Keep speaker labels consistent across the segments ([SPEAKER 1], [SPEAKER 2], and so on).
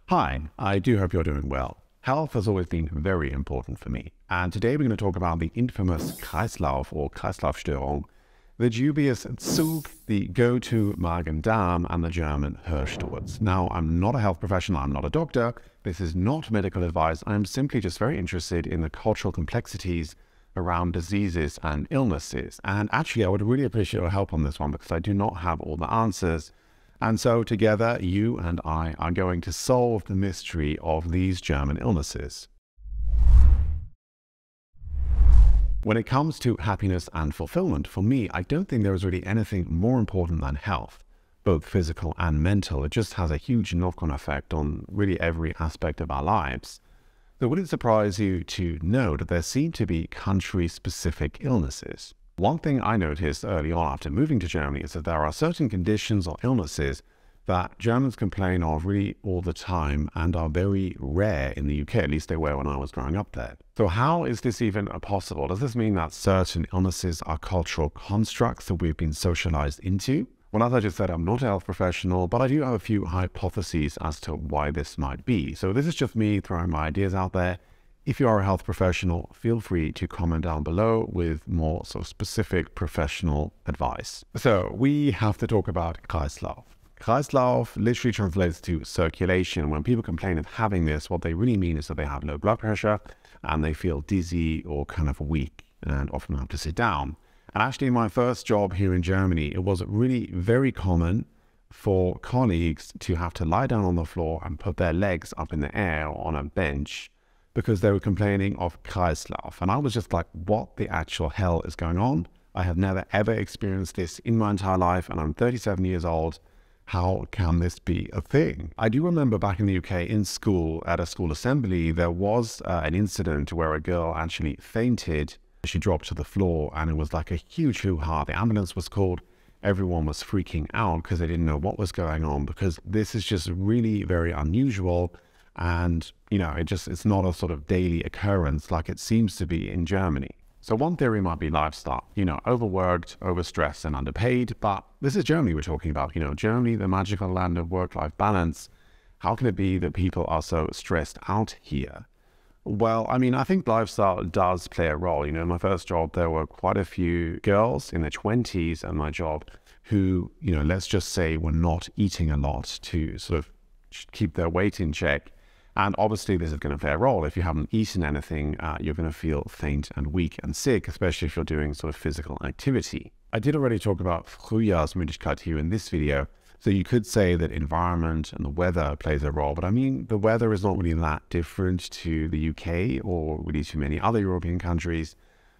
[SPEAKER 1] Hi, I do hope you're doing well. Health has always been very important for me, and today we're going to talk about the infamous Kreislauf or Kreislaufstörung, the dubious Zug, the go-to Magen-Darm, and the German Hörsturz. Now, I'm not a health professional, I'm not a doctor, this is not medical advice, I'm simply just very interested in the cultural complexities around diseases and illnesses. And actually, I would really appreciate your help on this one because I do not have all the answers. And so together, you and I are going to solve the mystery of these German illnesses. When it comes to happiness and fulfillment, for me, I don't think there is really anything more important than health, both physical and mental. It just has a huge knock-on effect on really every aspect of our lives. So would it surprise you to know that there seem to be country-specific illnesses? One thing I noticed early on after moving to Germany is that there are certain conditions or illnesses that Germans complain of really all the time and are very rare in the UK, at least they were when I was growing up there. So how is this even possible? Does this mean that certain illnesses are cultural constructs that we've been socialized into? Well, as I just said, I'm not a health professional, but I do have a few hypotheses as to why this might be. So this is just me throwing my ideas out there. If you are a health professional, feel free to comment down below with more sort of specific professional advice. So we have to talk about Kreislauf. Kreislauf literally translates to circulation. When people complain of having this, what they really mean is that they have low blood pressure and they feel dizzy or kind of weak and often have to sit down. And actually in my first job here in Germany, it was really very common for colleagues to have to lie down on the floor and put their legs up in the air on a bench because they were complaining of Kreislauf. And I was just like, what the actual hell is going on? I have never ever experienced this in my entire life and I'm 37 years old. How can this be a thing? I do remember back in the UK in school, at a school assembly, there was an incident where a girl actually fainted. She dropped to the floor and it was like a huge hoo-ha. The ambulance was called. Everyone was freaking out because they didn't know what was going on because this is just really very unusual. And, you know, it's not a sort of daily occurrence like it seems to be in Germany. So one theory might be lifestyle, you know, overworked, overstressed and underpaid, but this is Germany we're talking about, you know, Germany, the magical land of work-life balance. How can it be that people are so stressed out here? Well, I mean, I think lifestyle does play a role. You know, in my first job, there were quite a few girls in their 20s at my job who, you know, let's just say were not eating a lot to sort of keep their weight in check. And obviously this is going to play a role. If you haven't eaten anything, you're going to feel faint and weak and sick, especially if you're doing sort of physical activity. I did already talk about Frühjahrsmüdigkeit here in this video. So you could say that environment and the weather plays a role, but I mean, the weather is not really that different to the UK or really to many other European countries.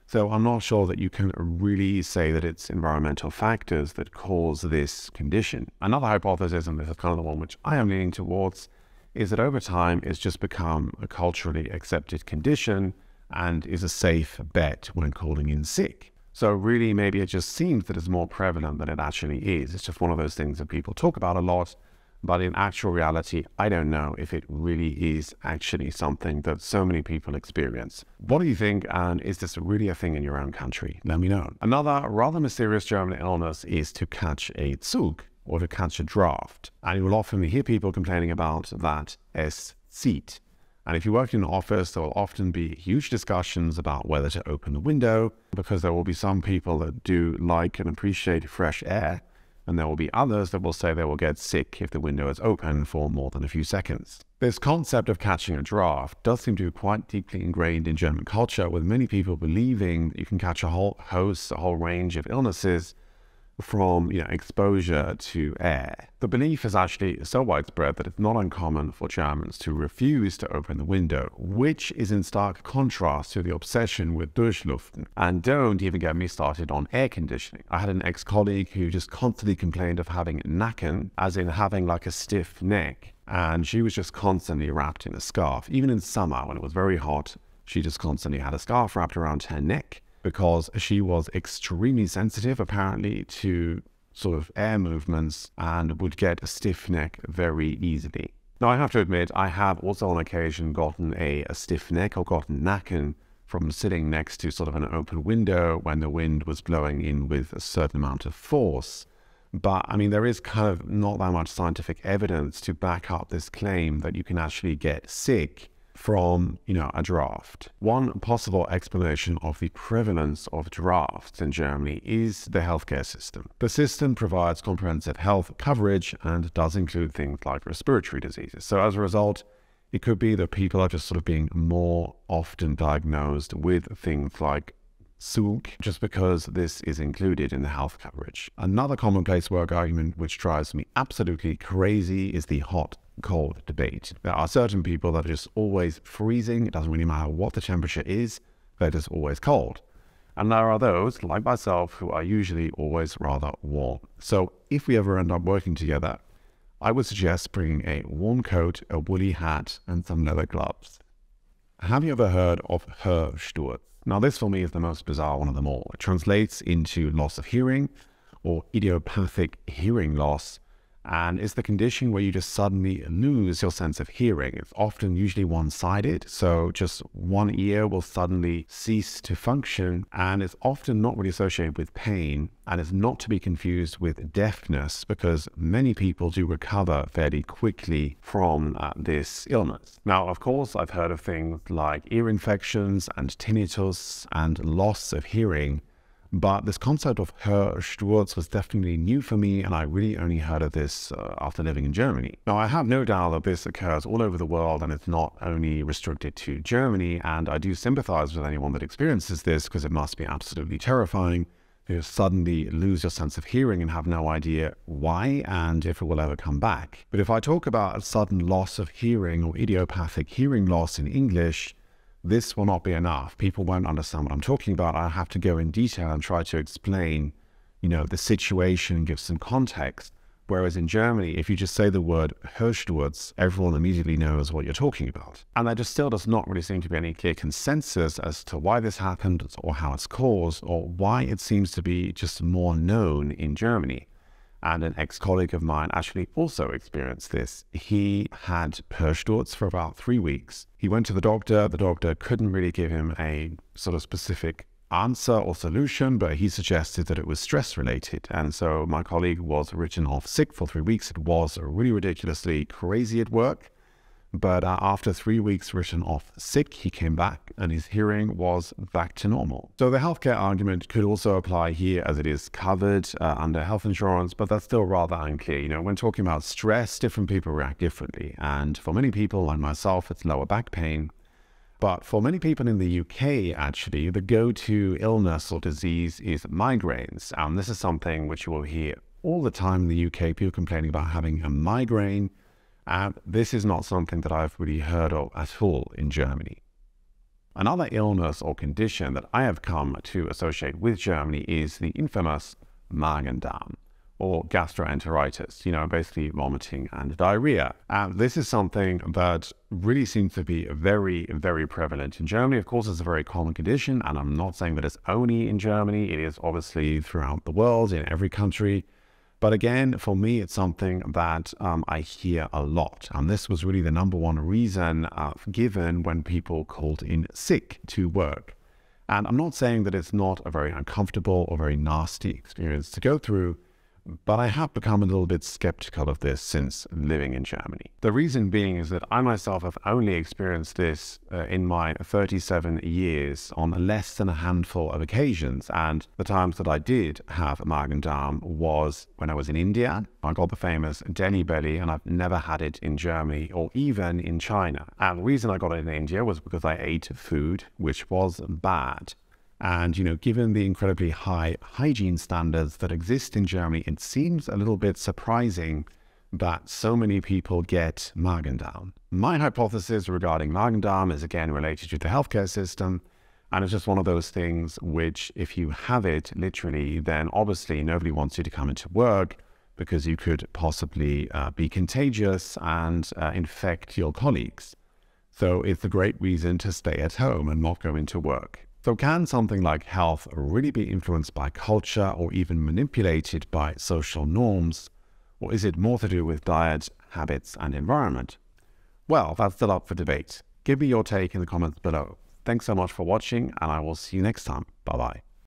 [SPEAKER 1] So I'm not sure that you can really say that it's environmental factors that cause this condition. Another hypothesis, and this is kind of the one which I am leaning towards, is that over time it's just become a culturally accepted condition and is a safe bet when calling in sick. So really maybe it just seems that it's more prevalent than it actually is. It's just one of those things that people talk about a lot, but in actual reality, I don't know if it really is actually something that so many people experience. What do you think, and is this really a thing in your own country? Let me know. Another rather mysterious German illness is to catch a Zug, or to catch a draft. And you will often hear people complaining about that es zieht. And if you work in an office, there will often be huge discussions about whether to open the window, because there will be some people that do like and appreciate fresh air, and there will be others that will say they will get sick if the window is open for more than a few seconds. This concept of catching a draft does seem to be quite deeply ingrained in German culture, with many people believing that you can catch a whole host, a whole range of illnesses from, you know, exposure to air. The belief is actually so widespread that it's not uncommon for Germans to refuse to open the window, which is in stark contrast to the obsession with Durchluften. And don't even get me started on air conditioning. I had an ex-colleague who just constantly complained of having Nacken, as in having like a stiff neck, and she was just constantly wrapped in a scarf. Even in summer when it was very hot, she just constantly had a scarf wrapped around her neck, because she was extremely sensitive, apparently, to sort of air movements and would get a stiff neck very easily. Now, I have to admit, I have also on occasion gotten a stiff neck or gotten Nacken from sitting next to sort of an open window when the wind was blowing in with a certain amount of force. But I mean, there is kind of not that much scientific evidence to back up this claim that you can actually get sick from, a draft. One possible explanation of the prevalence of drafts in Germany is the healthcare system. The system provides comprehensive health coverage and does include things like respiratory diseases. So as a result, it could be that people are just sort of being more often diagnosed with things like Zug, just because this is included in the health coverage. Another commonplace work argument which drives me absolutely crazy is the hot-cold debate. There are certain people that are just always freezing. It doesn't really matter what the temperature is, they're just always cold. And there are those, like myself, who are usually always rather warm. So if we ever end up working together, I would suggest bringing a warm coat, a woolly hat, and some leather gloves. Have you ever heard of Hörsturz? Now, this for me is the most bizarre one of them all. It translates into loss of hearing or idiopathic hearing loss, and it's the condition where you just suddenly lose your sense of hearing. It's often usually one-sided, so just one ear will suddenly cease to function, and it's often not really associated with pain, and it's not to be confused with deafness, because many people do recover fairly quickly from this illness. Now, of course, I've heard of things like ear infections and tinnitus and loss of hearing, but this concept of Hörsturz was definitely new for me, and I really only heard of this after living in Germany. Now, I have no doubt that this occurs all over the world, and it's not only restricted to Germany, and I do sympathize with anyone that experiences this, because it must be absolutely terrifying to suddenly lose your sense of hearing and have no idea why and if it will ever come back. But if I talk about a sudden loss of hearing or idiopathic hearing loss in English, this will not be enough. People won't understand what I'm talking about. I have to go in detail and try to explain, the situation, give some context. Whereas in Germany, if you just say the word Hörsturz, everyone immediately knows what you're talking about. And there just still does not really seem to be any clear consensus as to why this happened or how it's caused or why it seems to be just more known in Germany. And an ex-colleague of mine actually also experienced this. He had Hörsturz for about 3 weeks. He went to the doctor. The doctor couldn't really give him a sort of specific answer or solution, but he suggested that it was stress-related. And so my colleague was written off sick for 3 weeks. It was really ridiculously crazy at work. But after 3 weeks written off sick, he came back and his hearing was back to normal. So the healthcare argument could also apply here, as it is covered under health insurance, but that's still rather unclear. When talking about stress, different people react differently. And for many people, like myself, it's lower back pain. But for many people in the UK, actually, the go-to illness or disease is migraines. And this is something which you will hear all the time in the UK, people complaining about having a migraine. And this is not something that I've really heard of at all in Germany. Another illness or condition that I have come to associate with Germany is the infamous Magen-Darm, or gastroenteritis, basically vomiting and diarrhea. And this is something that really seems to be very, very prevalent in Germany. Of course, it's a very common condition, and I'm not saying that it's only in Germany. It is obviously throughout the world, in every country. But again, for me, it's something that I hear a lot. And this was really the number one reason given when people called in sick to work. And I'm not saying that it's not a very uncomfortable or very nasty experience to go through, but I have become a little bit skeptical of this since living in Germany. The reason being is that I myself have only experienced this in my 37 years on less than a handful of occasions. And the times that I did have Magen-Darm was when I was in India. I got the famous Delhi belly, and I've never had it in Germany or even in China. And the reason I got it in India was because I ate food which was bad. And, given the incredibly high hygiene standards that exist in Germany, it seems a little bit surprising that so many people get Magen-Darm. My hypothesis regarding Magen-Darm is again related to the healthcare system. And it's just one of those things which, if you have it literally, then obviously nobody wants you to come into work because you could possibly be contagious and infect your colleagues. So it's a great reason to stay at home and not go into work. So can something like health really be influenced by culture or even manipulated by social norms? Or is it more to do with diet, habits, and environment? Well, that's still up for debate. Give me your take in the comments below. Thanks so much for watching, and I will see you next time. Bye-bye.